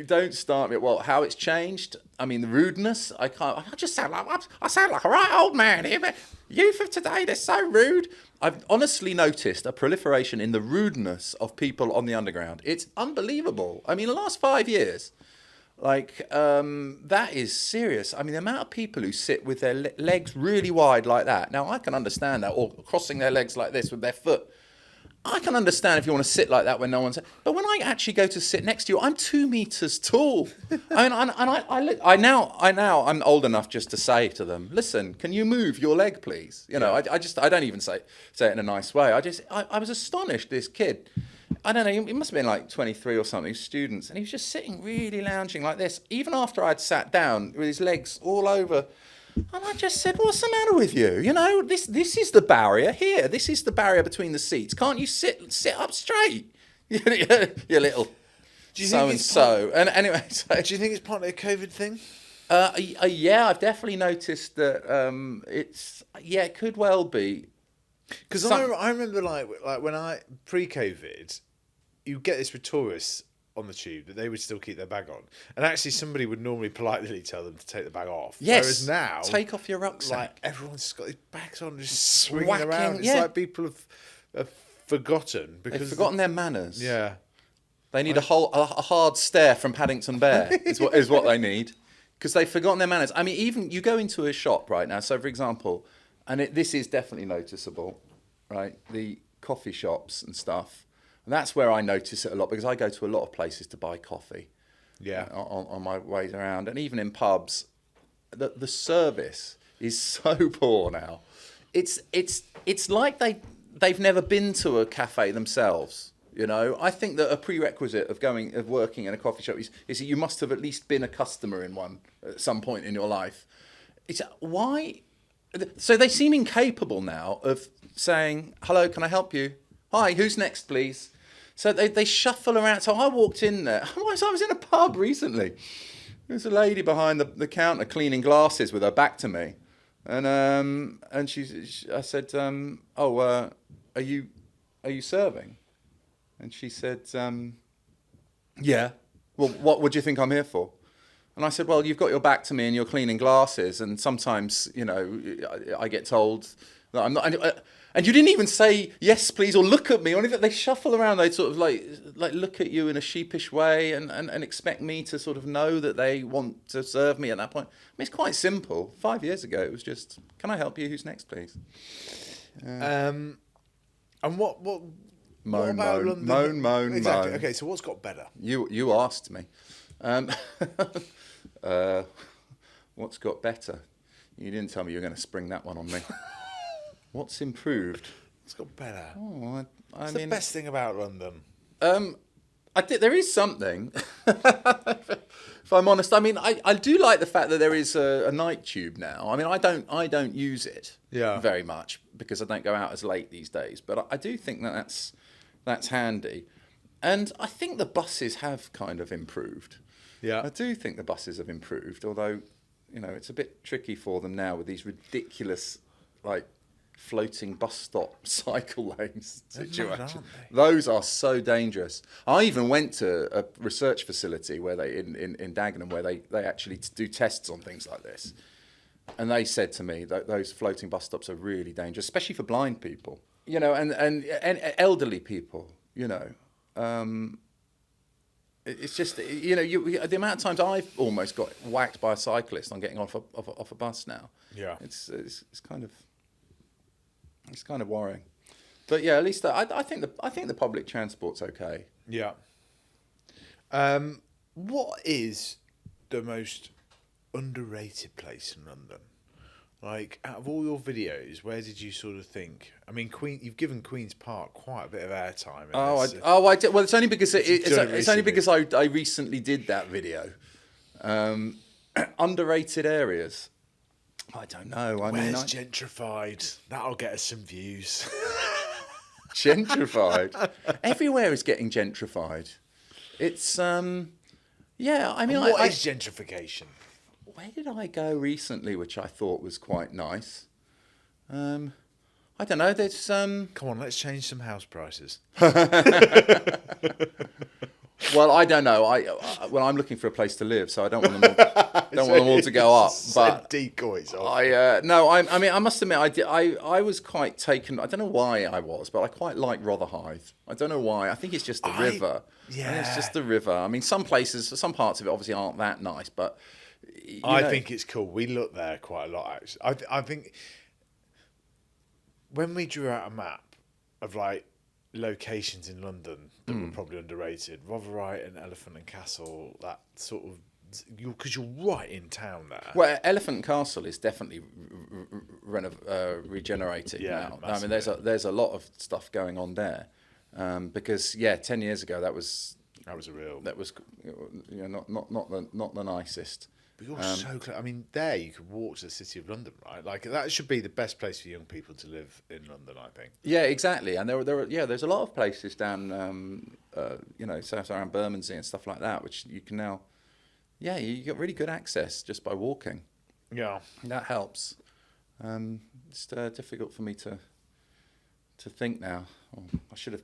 don't start me. Well, how it's changed? I mean, the rudeness. I sound like a right old man here. But youth of today, they're so rude. I've honestly noticed a proliferation in the rudeness of people on the underground. It's unbelievable. I mean, the last 5 years, that is serious. I mean, the amount of people who sit with their legs really wide like that. Now, I can understand that, or crossing their legs like this with their foot. I can understand if you want to sit like that when no one's. But when I actually go to sit next to you, I'm 2 meters tall. I mean, I'm old enough just to say to them, listen, can you move your leg, please? I don't even say it in a nice way. I was astonished. This kid, I don't know, he must have been like 23 or something, students, and he was just sitting really lounging like this, even after I'd sat down with his legs all over. And I just said, what's the matter with you? This is the barrier here. This is the barrier between the seats. Can't you sit up straight? You little so-and-so. And anyway, do you think it's partly a COVID thing? Yeah, I've definitely noticed that it could well be. Because I remember like when pre-COVID, you get this with tourists on the tube that they would still keep their bag on, and actually somebody would normally politely tell them to take the bag off. Yes. Whereas now, take off your rucksack. Like everyone's just got these bags on, just swinging around. It's like people have forgotten because they've forgotten their manners. Yeah, they need a hard stare from Paddington Bear is what they need, because they've forgotten their manners. I mean, even you go into a shop right now. So, for example, and this is definitely noticeable, right? The coffee shops and stuff. And that's where I notice it a lot, because I go to a lot of places to buy coffee. Yeah. On my ways around, and even in pubs, the service is so poor now. It's like they've never been to a cafe themselves. I think that a prerequisite of working in a coffee shop is that you must have at least been a customer in one at some point in your life. It's why. So they seem incapable now of saying, "Hello, can I help you? Hi, who's next, please?" So they shuffle around. So I walked in there. I was in a pub recently. There's a lady behind the counter cleaning glasses with her back to me, and I said, "Are you serving?" And she said, "Yeah." "Well, what would you think I'm here for?" And I said, "Well, you've got your back to me and you're cleaning glasses, and sometimes I get told that I'm not." And you didn't even say yes, please, or look at me, or anything. They shuffle around. They sort of like look at you in a sheepish way and expect me to sort of know that they want to serve me at that point. I mean, it's quite simple. 5 years ago, it was just, "Can I help you? Who's next, please?" And what Moan, about moan, London? moan, Exactly. moan. Okay, so what's got better? You asked me. What's got better? You didn't tell me you were going to spring that one on me. What's improved? What's got better? Oh, What's the best thing about London? I think there is something. If I'm honest, I mean, I do like the fact that there is a night tube now. I mean, I don't use it very much because I don't go out as late these days. But I do think that's handy, and I think the buses have kind of improved. Yeah, I do think the buses have improved, although it's a bit tricky for them now with these ridiculous floating bus stop cycle lanes situation. Those are so dangerous. I even went to a research facility where they in Dagenham where they actually do tests on things like this, and they said to me that those floating bus stops are really dangerous, especially for blind people, and elderly people. It's just the amount of times I've almost got whacked by a cyclist on getting off a bus now. Yeah, it's kind of worrying, but yeah, at least I think the public transport's okay. Yeah. What is the most underrated place in London? Like, out of all your videos, where did you sort of think? I mean, you've given Queen's Park quite a bit of airtime. I did. Well, it's only because it's only because I recently did that video. Underrated areas. I don't know. Where's Gentrified? That'll get us some views. Gentrified. Everywhere is getting gentrified. It's yeah. I mean, what is gentrification? Where did I go recently, which I thought was quite nice? I don't know. There's Come on, let's change some house prices. Well, I don't know. I'm looking for a place to live, so I don't want them all, want them all to go up. But decoys. I must admit, I was quite taken. I don't know why I was, but I quite like Rotherhithe. I don't know why. I think it's just the river. Yeah, I think it's just the river. I mean, some parts of it obviously aren't that nice, but I think it's cool. We look there quite a lot, actually. I think when we drew out a map of locations in London that were probably underrated, Rotherhithe and Elephant and Castle, that sort of, because you're right in town there. Well, Elephant and Castle is definitely regenerated now. Massively. I mean, there's a lot of stuff going on there, because 10 years ago that was not the nicest. But you're so close. I mean, there you could walk to the City of London, right? Like, that should be the best place for young people to live in London, I think. Yeah, exactly. And there's a lot of places down, south around Bermondsey and stuff like that, which you can now, you get really good access just by walking. Yeah, that helps. It's difficult for me to think now. Oh, I should have.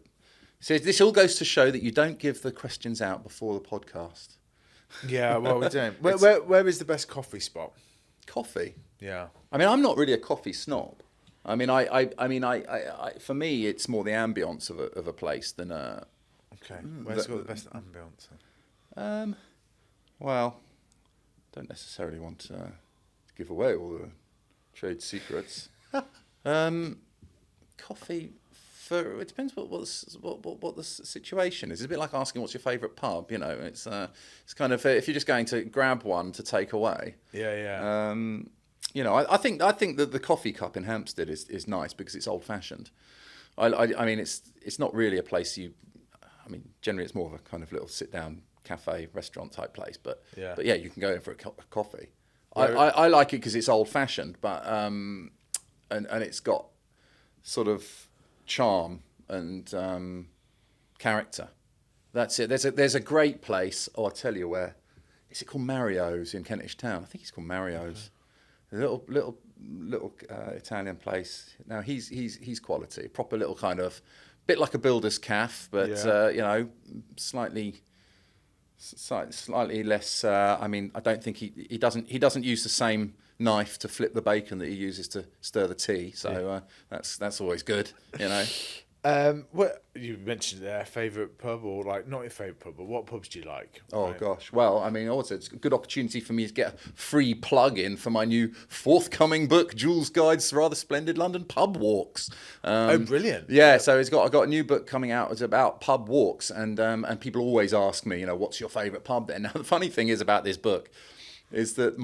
So this all goes to show that you don't give the questions out before the podcast. Yeah, well, we don't. Where is the best coffee spot? Coffee. Yeah. I mean, I'm not really a coffee snob. I mean, I for me, it's more the ambience of a place than a. Okay. Where's got the best ambience? Well, don't necessarily want to give away all the trade secrets. Coffee. It depends what the situation is. It's a bit like asking what's your favourite pub. It's kind of if you're just going to grab one to take away. Yeah. I think that the coffee cup in Hampstead is nice because it's old fashioned. I mean it's not really a place generally it's more of a kind of little sit down cafe restaurant type place. But you can go in for a coffee. I like it because it's old fashioned, but and it's got sort of charm and character. That's it. There's a great place. Oh, I'll tell you where. Is it called Mario's in Kentish Town? I think it's called Mario's. A little Italian place. Now he's quality. Proper little kind of bit like a builder's cafe, but slightly less. I don't think he doesn't use the same knife to flip the bacon that he uses to stir the tea, so that's always good, What you mentioned there, favourite pub, or not your favourite pub, but what pubs do you like? Oh gosh, well, I mean, also it's a good opportunity for me to get a free plug in for my new forthcoming book, Joolz Guides Rather Splendid London Pub Walks. Brilliant! Yeah, so I got a new book coming out. It's about pub walks, and people always ask me, what's your favourite pub? Then now the funny thing is about this book is that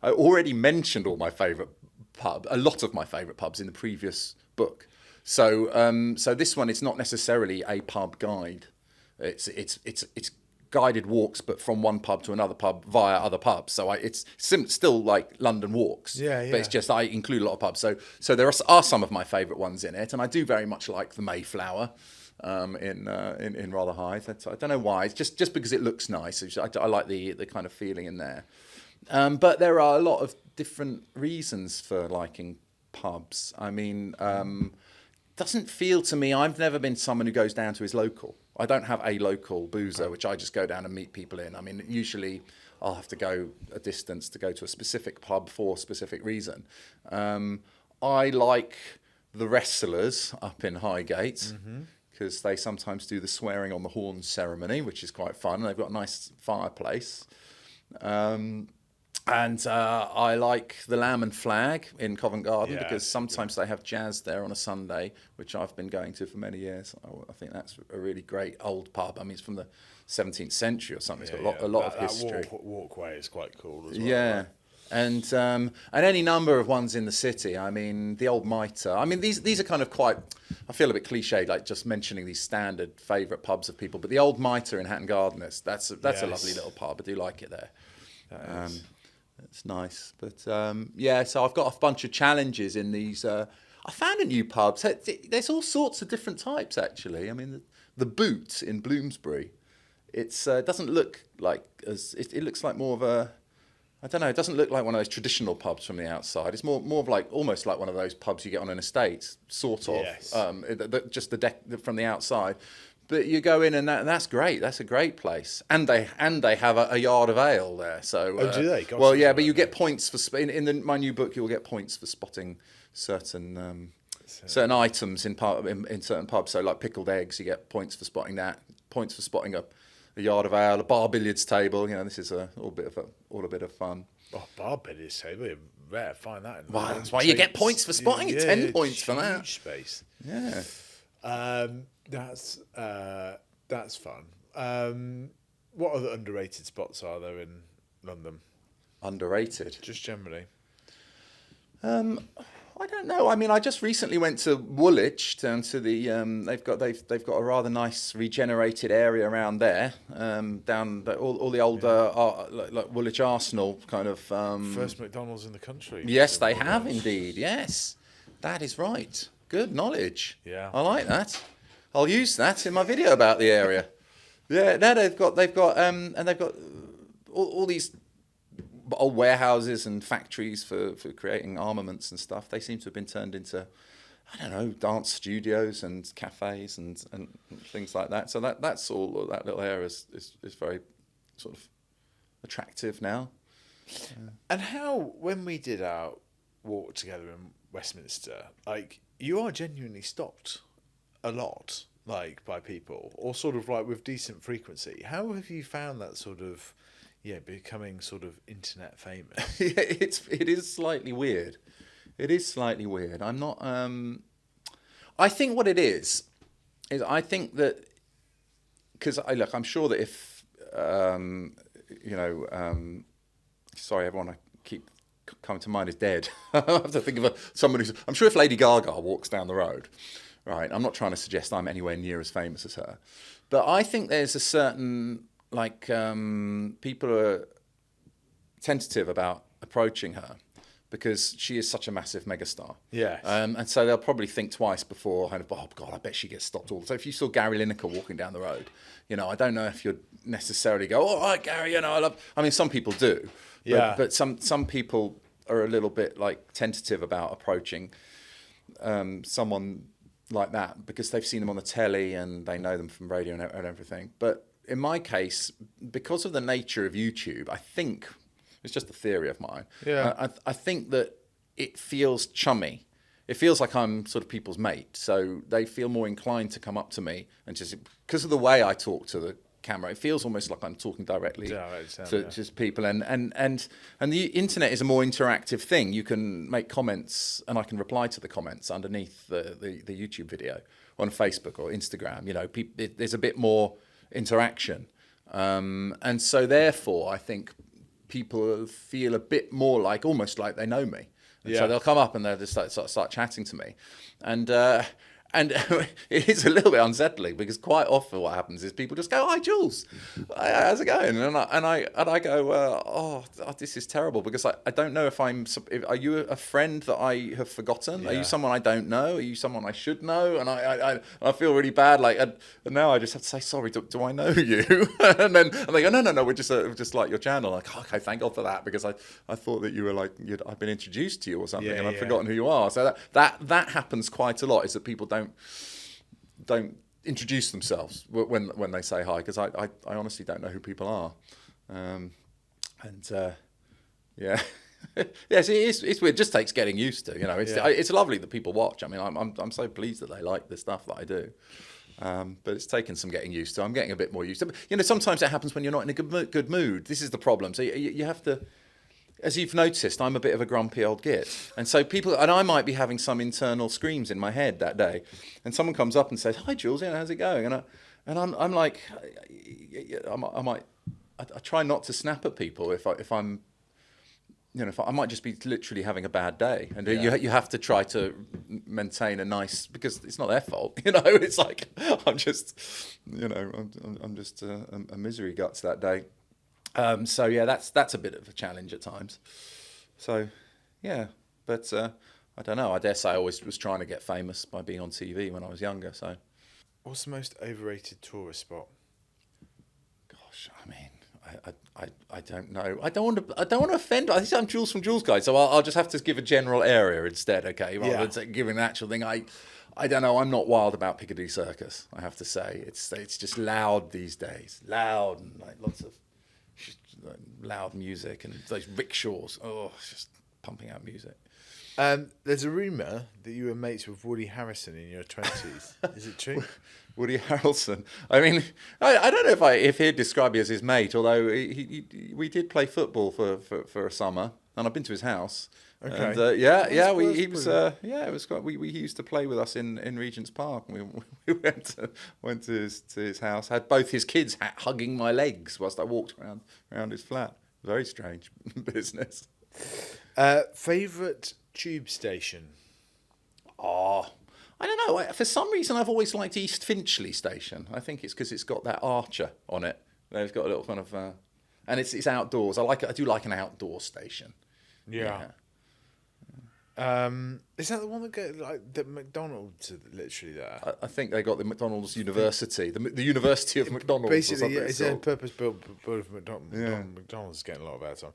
I already mentioned a lot of my favourite pubs in the previous book. So this one is not necessarily a pub guide It's guided walks, but from one pub to another pub via other pubs. So it's still like London walks. Yeah, yeah. But it's just I include a lot of pubs. So there are some of my favourite ones in it, and I do very much like the Mayflower in Rotherhithe. I don't know why. It's just because it looks nice. I like the kind of feeling in there. But there are a lot of different reasons for liking pubs. I mean, doesn't feel to me. I've never been someone who goes down to his local. I don't have a local boozer, which I just go down and meet people in. I mean, usually I'll have to go a distance to go to a specific pub for a specific reason. I like the Wrestlers up in Highgate because they sometimes do the swearing on the horns ceremony, which is quite fun. And they've got a nice fireplace. And I like the Lamb and Flag in Covent Garden because sometimes they have jazz there on a Sunday, which I've been going to for many years. I think that's a really great old pub. I mean, it's from the 17th century or something. It's got a lot of history. That walkway is quite cool as well. Yeah. Right? And any number of ones in the city. I mean, the Old Mitre. I mean, these are kind of quite, I feel a bit cliched, like just mentioning these standard favourite pubs of people. But the Old Mitre in Hatton Garden, that's a lovely little pub. I do like it there. It's nice. But so I've got a bunch of challenges in these. I found a new pub. So there's all sorts of different types, actually. I mean, the Boot in Bloomsbury, it doesn't look like, it looks like more of a, I don't know, it doesn't look like one of those traditional pubs from the outside. It's more of like, almost like one of those pubs you get on an estate, sort of. Yes. Just the deck from the outside. But you go in and that's great. That's a great place, and they have a yard of ale there. So do they? Gosh, well, yeah, but you get points for in my new book. You'll get points for spotting certain items in certain pubs. So like pickled eggs, you get points for spotting that. Points for spotting a yard of ale, a bar billiards table. You know, this is all a bit of fun. Oh, bar billiards table, you rare find that. Well, that's why you get points for spotting it. 10 points for that. Huge space. Yeah. That's fun. What other underrated spots are there in London? Underrated? Just generally. I don't know. I mean, I just recently went to Woolwich down to the. They've got a rather nice regenerated area around there. Down all the old like Woolwich Arsenal kind of. First McDonald's in the country. Yes, they have indeed. Yes, that is right. Good knowledge. Yeah, I like that. I'll use that in my video about the area. Yeah, no, they've got and they've got all these old warehouses and factories for creating armaments and stuff. They seem to have been turned into, I don't know, dance studios and cafes and things like that. So that's all. That little area is very sort of attractive now. And how, when we did our walk together in Westminster, like, you are genuinely stopped a lot, like, by people, or sort of like with decent frequency. How have you found that sort of, becoming sort of internet famous? It is slightly weird. It is slightly weird. I'm not. I think what it is I think that because I'm sure that if sorry, everyone I keep coming to mind is dead. I have to think of someone who's. I'm sure if Lady Gaga walks down the road. Right, I'm not trying to suggest I'm anywhere near as famous as her, but I think there's a certain people are tentative about approaching her because she is such a massive megastar. Yes. And so they'll probably think twice before kind of, oh God, I bet she gets stopped all. So if you saw Gary Lineker walking down the road, I don't know if you'd necessarily go, all right, Gary, I mean, some people do, but some people are a little bit tentative about approaching someone like that because they've seen them on the telly and they know them from radio and everything. But in my case, because of the nature of YouTube, I think it's just a theory of mine. Yeah. I think that it feels chummy. It feels like I'm sort of people's mate. So they feel more inclined to come up to me and just because of the way I talk to the camera, it feels almost like I'm talking directly to just people. And the internet is a more interactive thing. You can make comments and I can reply to the comments underneath the YouTube video on Facebook or Instagram. There's a bit more interaction. And so therefore, I think people feel a bit more almost like they know me. And so they'll come up and they'll just start chatting to me. And And it is a little bit unsettling because quite often what happens is people just go, "Hi, Jules, how's it going?" And I go, "Oh, this is terrible," because I don't know if are you a friend that I have forgotten? Are you someone I don't know? Are you someone I should know? And I feel really bad. Like, and now I just have to say, "Sorry, do I know you?" and they go, "No, we're just like your channel." Like, okay, thank God for that, because I thought that you were like I've been introduced to you or something, and I've forgotten who you are. So that happens quite a lot. Is that people don't introduce themselves when they say hi, because I honestly don't know who people are, yeah. Yes, it's weird. It just takes getting used to. It's lovely that people watch. I mean, I'm so pleased that they like the stuff that I do, but it's taken some getting used to. I'm getting a bit more used to. But, sometimes it happens when you're not in a good mood. This is the problem. So you have to. As you've noticed, I'm a bit of a grumpy old git. And so I might be having some internal screams in my head that day. And someone comes up and says, "Hi, Jules, how's it going?" And I'm like, I try not to snap at people if I'm, if I might just be literally having a bad day. And you have to try to maintain a nice, because it's not their fault, it's like, I'm just, I'm just a misery guts that day. So yeah, that's a bit of a challenge at times. So yeah, but I don't know. I dare say I always was trying to get famous by being on TV when I was younger. So, what's the most overrated tourist spot? Gosh, I mean, I don't know. I don't want to offend. I think I'm Jules from Joolz Guides, so I'll just have to give a general area instead. Okay, rather than giving an actual thing. I don't know. I'm not wild about Piccadilly Circus. I have to say, it's just loud these days. Loud and like lots of loud music and those rickshaws. Oh, it's just pumping out music. There's a rumour that you were mates with Woody Harrelson in your 20s. Is it true? Woody Harrelson. I mean, I don't know if he'd describe me as his mate, although we did play football for a summer, and I've been to his house. Okay. And, it was quite. We used to play with us in Regent's Park. And we went to his house. Had both his kids hugging my legs whilst I walked around his flat. Very strange business. Favourite tube station? Oh, I don't know. For some reason, I've always liked East Finchley Station. I think it's because it's got that archer on it. They've got a little kind of, and it's outdoors. I do like an outdoor station. Yeah. Is that the one that got like the McDonald's literally there? I think they got the McDonald's University, the University of McDonald's. Basically, it's a purpose-built of McDonald's. Yeah. McDonald's is getting a lot of airtime.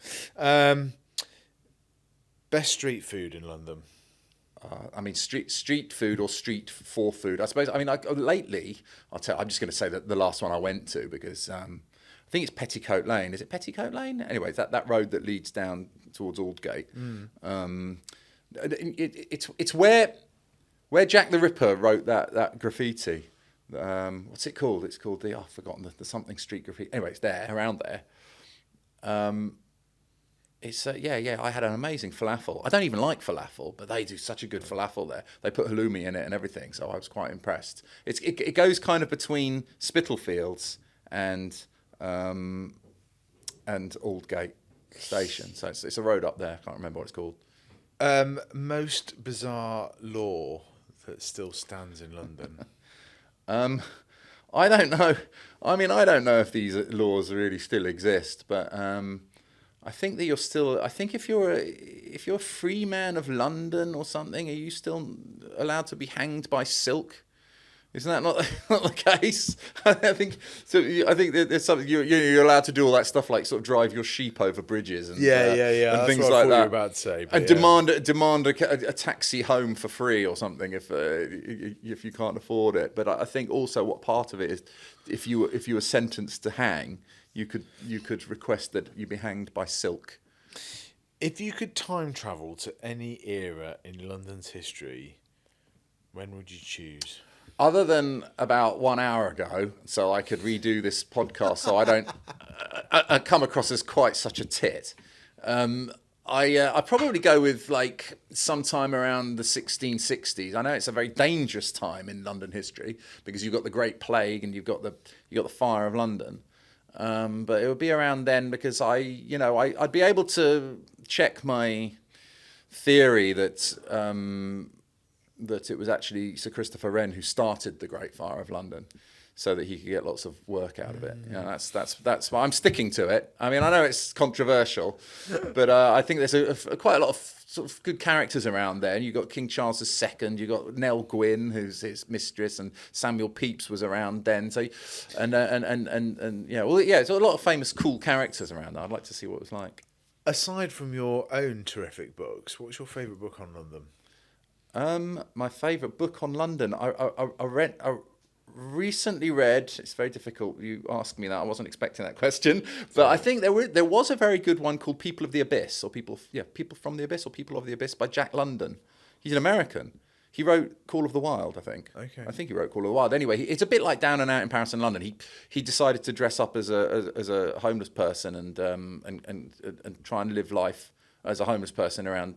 Best street food in London. I mean, street food or street for food. I suppose. I mean, lately, I'm just going to say that the last one I went to, because I think it's Petticoat Lane. Is it Petticoat Lane? Anyway, that road that leads down towards Aldgate. It's where Jack the Ripper wrote that graffiti. What's it called? It's called I've forgotten the something street graffiti. Anyway, it's there, around there. It's I had an amazing falafel. I don't even like falafel, but they do such a good falafel there. They put halloumi in it and everything, so I was quite impressed. It goes kind of between Spitalfields and Aldgate Station, so it's a road up there. I can't remember what it's called. Most bizarre law that still stands in London. I don't know. I mean, I don't know if these laws really still exist, but I think that you're still. I think if you're a free man of London or something, are you still allowed to be hanged by silk? Isn't that not the case? I think so. I think there's something you're allowed to do all that stuff, like sort of drive your sheep over bridges and and That's things what like I thought that. You were about to say, and demand a taxi home for free or something if you can't afford it. But I think also what part of it is if you were sentenced to hang, you could request that you be hanged by silk. If you could time travel to any era in London's history, when would you choose? Other than about 1 hour ago, so I could redo this podcast so I don't come across as quite such a tit, I'd probably go with like sometime around the 1660s. I know it's a very dangerous time in London history because you've got the Great Plague and you've got the Fire of London. But it would be around then because I'd be able to check my theory that that it was actually Sir Christopher Wren who started the Great Fire of London, so that he could get lots of work out of it. You know, that's why I'm sticking to it. I mean, I know it's controversial, but I think there's quite a lot of sort of good characters around there. And you've got King Charles II, you've got Nell Gwynn, who's his mistress, and Samuel Pepys was around then. So, and yeah, well, yeah, there's a lot of famous, cool characters around there. I'd like to see what it was like. Aside from your own terrific books, what's your favourite book on London? My favourite book on London, I recently read. It's very difficult. You asked me that. I wasn't expecting that question, but I think there was a very good one called People of the Abyss, or People from the Abyss, or People of the Abyss by Jack London. He's an American. He wrote Call of the Wild, I think. Okay. I think he wrote Call of the Wild. Anyway, it's a bit like Down and Out in Paris and London. He decided to dress up as a homeless person and try and live life as a homeless person around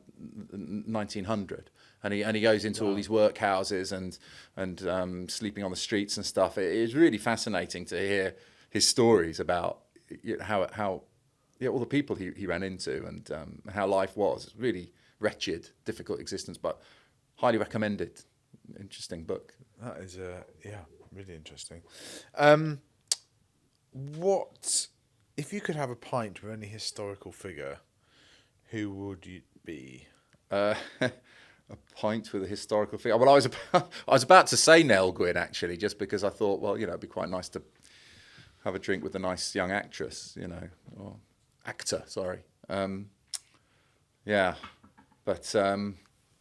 1900. And he goes into all these workhouses and sleeping on the streets and stuff. It is really fascinating to hear his stories about how all the people he ran into and how life was. Really wretched, difficult existence, but highly recommended. Interesting book. That is really interesting. What if you could have a pint with any historical figure? Who would you be? A pint with a historical figure. Well, I was about to say Nell Gwynn, actually, just because I thought, well, it'd be quite nice to have a drink with a nice young actress, or actor. Sorry. Yeah, but I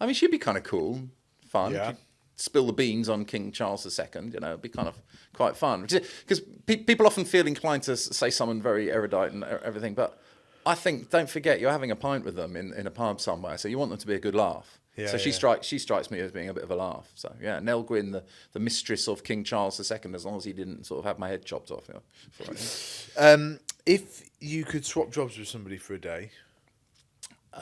mean, she'd be kind of cool, fun. Yeah. Spill the beans on King Charles II, it'd be kind of quite fun. Because people often feel inclined to say someone very erudite and everything, but I think, don't forget, you're having a pint with them in a pub somewhere, so you want them to be a good laugh. Yeah, so she strikes me as being a bit of a laugh. So yeah, Nell Gwynn, the mistress of King Charles II, as long as he didn't sort of have my head chopped off. If you could swap jobs with somebody for a day.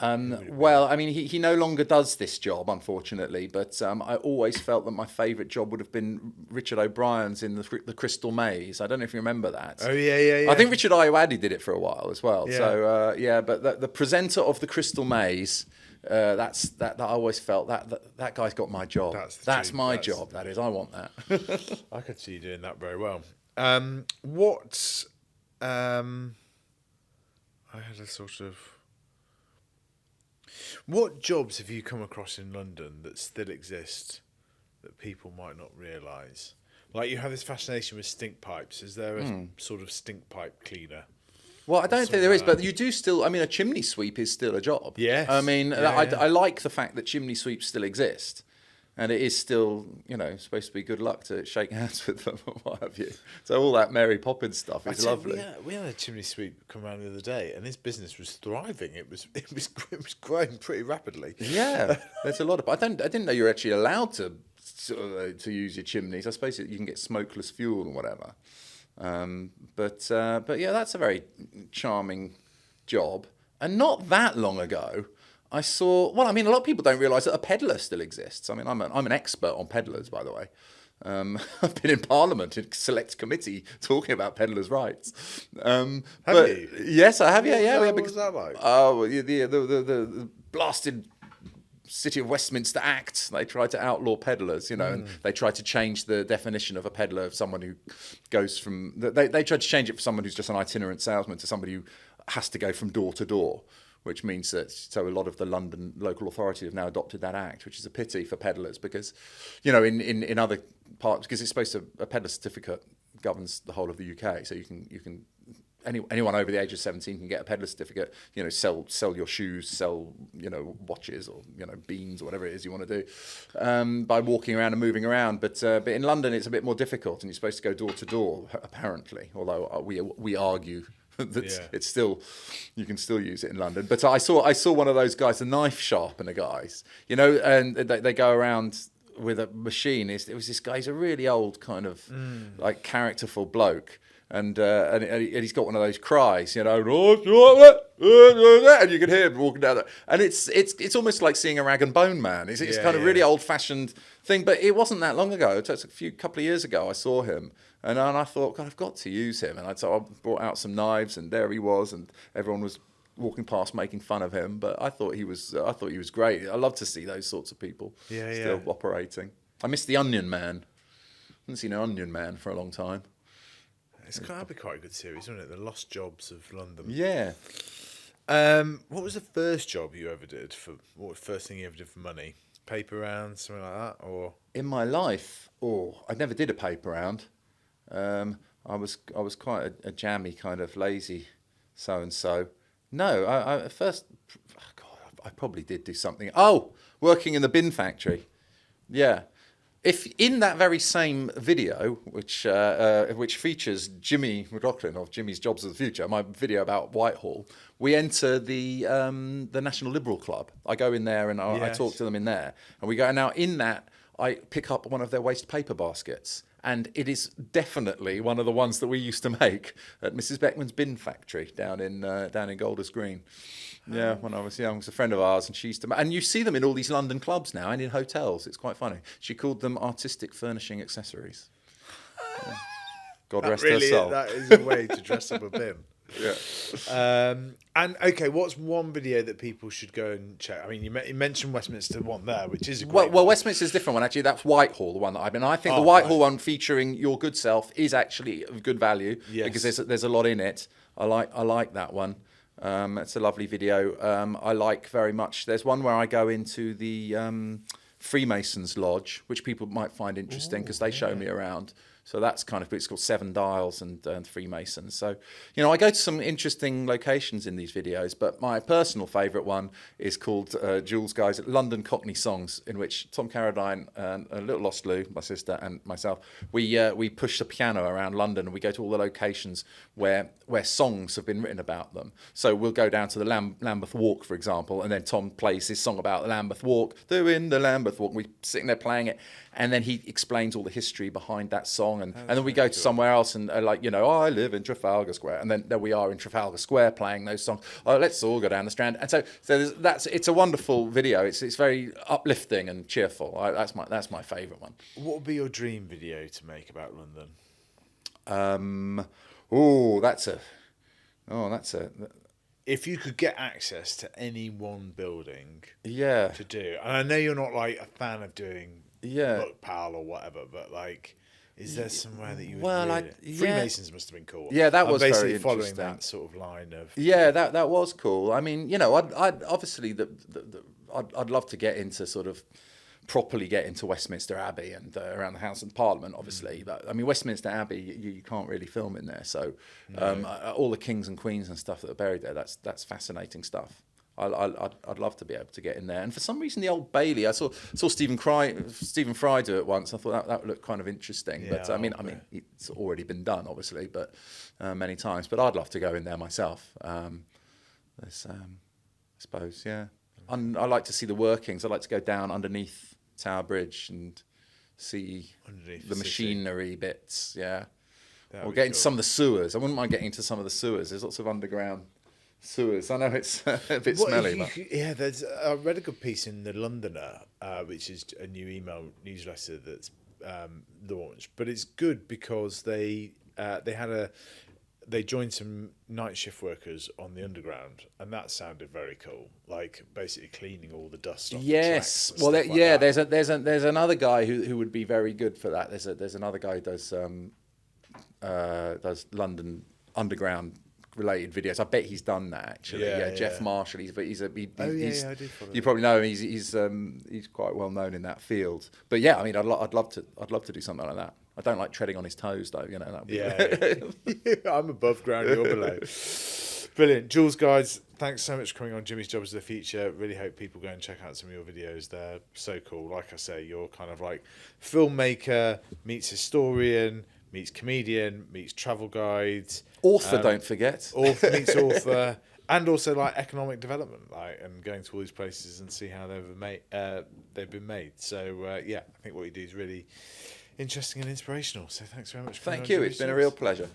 Well, I mean, he no longer does this job, unfortunately, but I always felt that my favourite job would have been Richard O'Brien's in the Crystal Maze. I don't know if you remember that. Oh, yeah. I think Richard Ayoade did it for a while as well. Yeah. So, but the presenter of the Crystal Maze, that I always felt that guy's got my job. That's my job, that is. I want that. I could see you doing that very well. What jobs have you come across in London that still exist that people might not realise? Like, you have this fascination with stink pipes. Is there a sort of stink pipe cleaner? Well, I don't think there is, but you do still. I mean, a chimney sweep is still a job. Yes. I mean, I like the fact that chimney sweeps still exist. And it is still, supposed to be good luck to shake hands with them or what have you. So all that Mary Poppins stuff is lovely. We had a chimney sweep come around the other day, and his business was thriving. It was growing pretty rapidly. Yeah, there's a lot of. I didn't know you're actually allowed to use your chimneys. I suppose you can get smokeless fuel and whatever. But yeah, that's a very charming job. And not that long ago, I saw. Well, I mean, a lot of people don't realise that a peddler still exists. I mean, I'm an expert on peddlers, by the way. I've been in Parliament in select committee talking about peddlers' rights. Have you? Yes, I have. Yeah. What was that like? Oh, the blasted City of Westminster Act. They tried to outlaw peddlers, and they tried to change the definition of a peddler of someone who goes from. They tried to change it for someone who's just an itinerant salesman to somebody who has to go from door to door. Which means that a lot of the London local authority have now adopted that act, which is a pity for peddlers because, in other parts, because it's supposed to, a peddler certificate governs the whole of the UK, so you can anyone over the age of 17 can get a peddler certificate, sell your shoes, sell, watches or, beans or whatever it is you want to do, by walking around and moving around. But in London, it's a bit more difficult and you're supposed to go door to door, apparently, although we argue it's still, you can still use it in London. But I saw one of those guys, the knife sharpener guys, and they go around with a machine. It was this guy, he's a really old kind of like characterful bloke. And he's got one of those cries, and you can hear him walking down there. And it's almost like seeing a rag and bone man. It's kind of really old fashioned thing, but it wasn't that long ago. It was a couple of years ago I saw him, and I thought, God, I've got to use him. And so I brought out some knives, and there he was, and everyone was walking past making fun of him, but I thought he was great. I love to see those sorts of people still operating. I miss the Onion Man. I haven't seen an Onion Man for a long time. That'd be quite a good series, wouldn't it? The Lost Jobs of London. Yeah. What was the first job you ever did what was the first thing you ever did for money? Paper round, something like that, or In my life, I never did a paper round. I was quite a jammy kind of lazy so-and-so. No, I at first, God, I probably did do something. Oh, working in the bin factory. Yeah. If in that very same video, which features Jimmy McLaughlin of Jimmy's Jobs of the Future, my video about Whitehall, we enter the National Liberal Club. I go in there and I talk to them in there, and we go. Now in that, I pick up one of their waste paper baskets, and it is definitely one of the ones that we used to make at Mrs. Beckman's bin factory down in Golders Green. Yeah, when I was young, it was a friend of ours, and she used to. And you see them in all these London clubs now, and in hotels. It's quite funny. She called them artistic furnishing accessories. Yeah. God rest her soul. That is a way to dress up a bin. Yeah. And okay, what's one video that people should go and check? I mean, you mentioned Westminster one there, which is a great well, Westminster's a different one actually. That's Whitehall, the one that I've been. I think the Whitehall one featuring your good self is actually of good value because there's a lot in it. I like that one. It's a lovely video. I like very much. There's one where I go into the Freemasons Lodge, which people might find interesting because they show me around. So that's kind of, it's called Seven Dials and Freemasons. So, I go to some interesting locations in these videos, but my personal favourite one is called Joolz Guides London Cockney Songs, in which Tom Carradine and Little Lost Lou, my sister, and myself, we push the piano around London, and we go to all the locations where songs have been written about them. So we'll go down to the Lambeth Walk, for example, and then Tom plays his song about the Lambeth Walk, doing the Lambeth Walk, and we're sitting there playing it, and then he explains all the history behind that song, and then we go to somewhere else and I live in Trafalgar Square, and then there we are in Trafalgar Square playing those songs. Oh, let's all go down the Strand. And so it's a wonderful video. It's very uplifting and cheerful. That's my favourite one. What would be your dream video to make about London? If you could get access to any one building, to do, and I know you're not like a fan of doing book pal or whatever, but like, is there somewhere that you would Freemasons must have been cool. Yeah, that was basically very following interesting. that sort of line of. Yeah, that was cool. I mean, I'd obviously I'd love to get into sort of properly get into Westminster Abbey and around the House of Parliament, obviously. But I mean, Westminster Abbey, you can't really film in there. So all the kings and queens and stuff that are buried there, that's fascinating stuff. I'd love to be able to get in there. And for some reason, the Old Bailey, I saw Stephen Fry do it once. I thought that looked kind of interesting. Yeah, but I mean, it's already been done, obviously, but many times. But I'd love to go in there myself. I suppose, yeah. I like to see the workings. I like to go down underneath Tower Bridge and see the machinery bits. Yeah. Or get into some of the sewers. I wouldn't mind getting into some of the sewers. There's lots of underground sewers. I know it's a bit smelly. I read a good piece in the Londoner, which is a new email newsletter that's launched. But it's good because they joined some night shift workers on the underground, and that sounded very cool. Like basically cleaning all the dust off. Yes, the tracks and stuff like there's another guy who would be very good for that. There's another guy who does London underground related videos. I bet he's done that actually. Yeah, Jeff Marshall. I do follow you probably know him. He's quite well known in that field. But yeah, I mean, I'd love to do something like that. I don't like treading on his toes though. I'm above ground, you're below. Brilliant. Joolz Guides, thanks so much for coming on Jimmy's Jobs of the Future. Really hope people go and check out some of your videos. They're so cool. Like I say, you're kind of like filmmaker meets historian meets comedian meets travel guide, author, don't forget, author meets author, and also like economic development, like, and going to all these places and see how they've been made. So I think what you do is really interesting and inspirational. So thanks very much. Thank you. It's been a real pleasure.